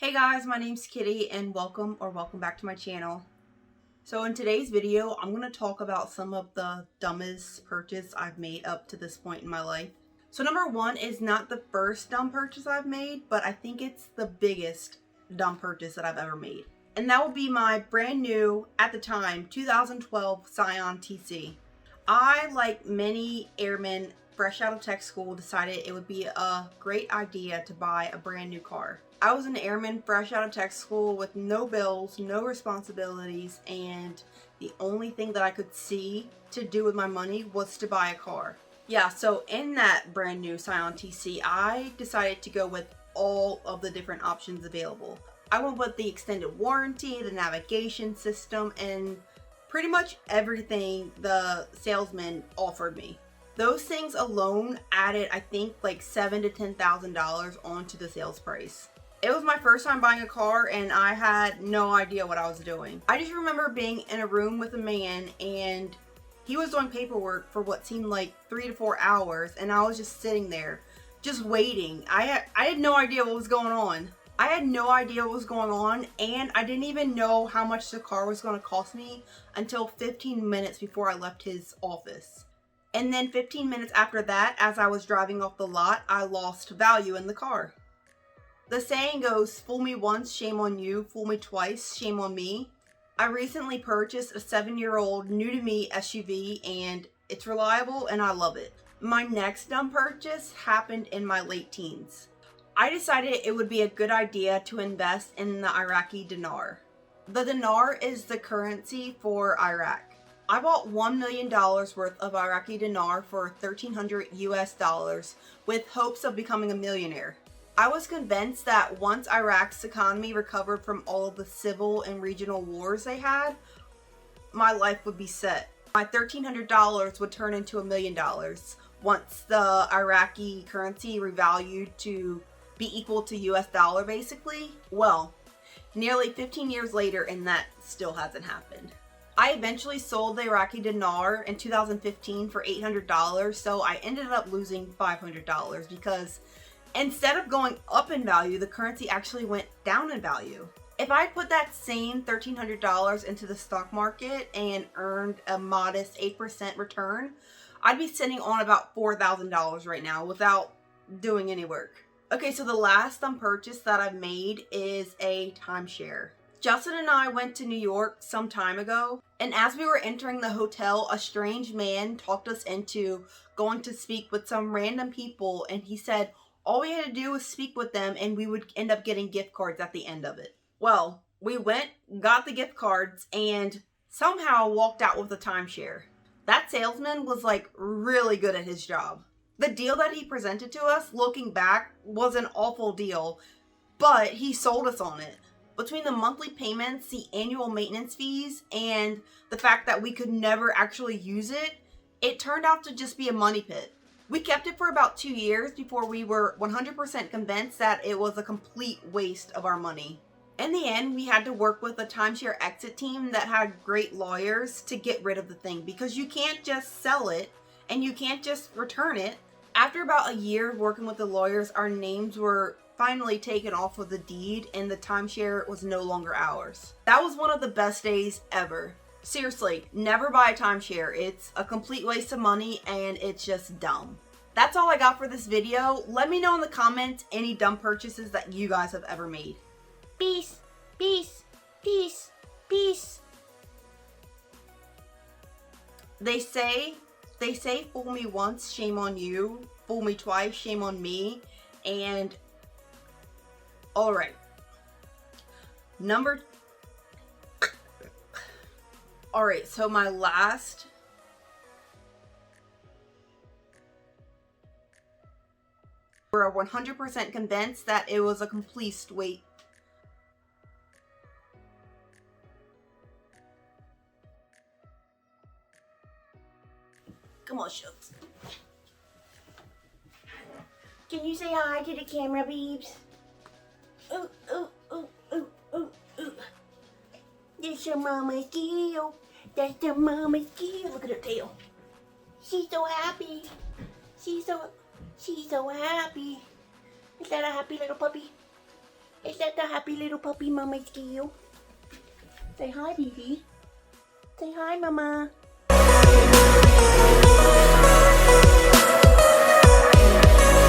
Hey guys, my name's Kitty and welcome back to my channel. So in today's video, I'm going to talk about some of the dumbest purchase I've made up to this point in my life. So number one is not the first dumb purchase I've made, but I think it's the biggest dumb purchase that I've ever made. And that will be my brand new, at the time, 2012 Scion TC. I, like many airmen fresh out of tech school, decided it would be a great idea to buy a brand new car. I was an airman fresh out of tech school with no bills, no responsibilities, and the only thing that I could see to do with my money was to buy a car. Yeah, so in that brand new Scion TC, I decided to go with all of the different options available. I went with the extended warranty, the navigation system, and pretty much everything the salesman offered me. Those things alone added, I think, like $7,000 to $10,000 onto the sales price. It was my first time buying a car and I had no idea what I was doing. I just remember being in a room with a man and he was doing paperwork for what seemed like 3 to 4 hours, and I was just sitting there, just waiting. I had no idea what was going on. And I didn't even know how much the car was going to cost me until 15 minutes before I left his office. And then 15 minutes after that, as I was driving off the lot, I lost value in the car. The saying goes, fool me once, shame on you. Fool me twice, shame on me. I recently purchased a 7-year-old new-to-me SUV, and it's reliable and I love it. My next dumb purchase happened in my late teens. I decided it would be a good idea to invest in the Iraqi Dinar. The dinar is the currency for Iraq. I bought $1 million worth of Iraqi Dinar for $1,300 US with hopes of becoming a millionaire. I was convinced that once Iraq's economy recovered from all of the civil and regional wars they had, my life would be set. My $1,300 would turn into $1 million once the Iraqi currency revalued to be equal to US dollar basically. Well, nearly 15 years later and that still hasn't happened. I eventually sold the Iraqi Dinar in 2015 for $800, so I ended up losing $500 because instead of going up in value, the currency actually went down in value. If I put that same $1,300 into the stock market and earned a modest 8% return, I'd be sitting on about $4,000 right now without doing any work. Okay, so the last purchase that I've made is a timeshare. Justin and I went to New York some time ago, and as we were entering the hotel, a strange man talked us into going to speak with some random people, and he said all we had to do was speak with them and we would end up getting gift cards at the end of it. Well, we went, got the gift cards, and somehow walked out with a timeshare. That salesman was like really good at his job. The deal that he presented to us, looking back, was an awful deal, but he sold us on it. Between the monthly payments, the annual maintenance fees, and the fact that we could never actually use it, it turned out to just be a money pit. We kept it for about 2 years before we were 100% convinced that it was a complete waste of our money. In the end, we had to work with a timeshare exit team that had great lawyers to get rid of the thing because you can't just sell it and you can't just return it. After about a year working with the lawyers, our names were finally taken off of the deed and the timeshare was no longer ours. That was one of the best days ever. Seriously, never buy a timeshare. It's a complete waste of money and it's just dumb. That's all I got for this video. Let me know in the comments any dumb purchases that you guys have ever made. Peace, peace, peace, peace. They say fool me once, shame on you. Fool me twice, shame on me. And alright. Alright, so my last we're 100% convinced that it was a complete waste. Come on, Shucks. Can you say hi to the camera, beeps? Ooh, ooh, ooh, ooh, ooh, ooh. That's your mama's deal. That's your mama's deal. Look at her tail. She's so happy. She's so happy. Is that a happy little puppy? Is that the happy little puppy Mama's give you? Say hi, baby. Say hi, Mama.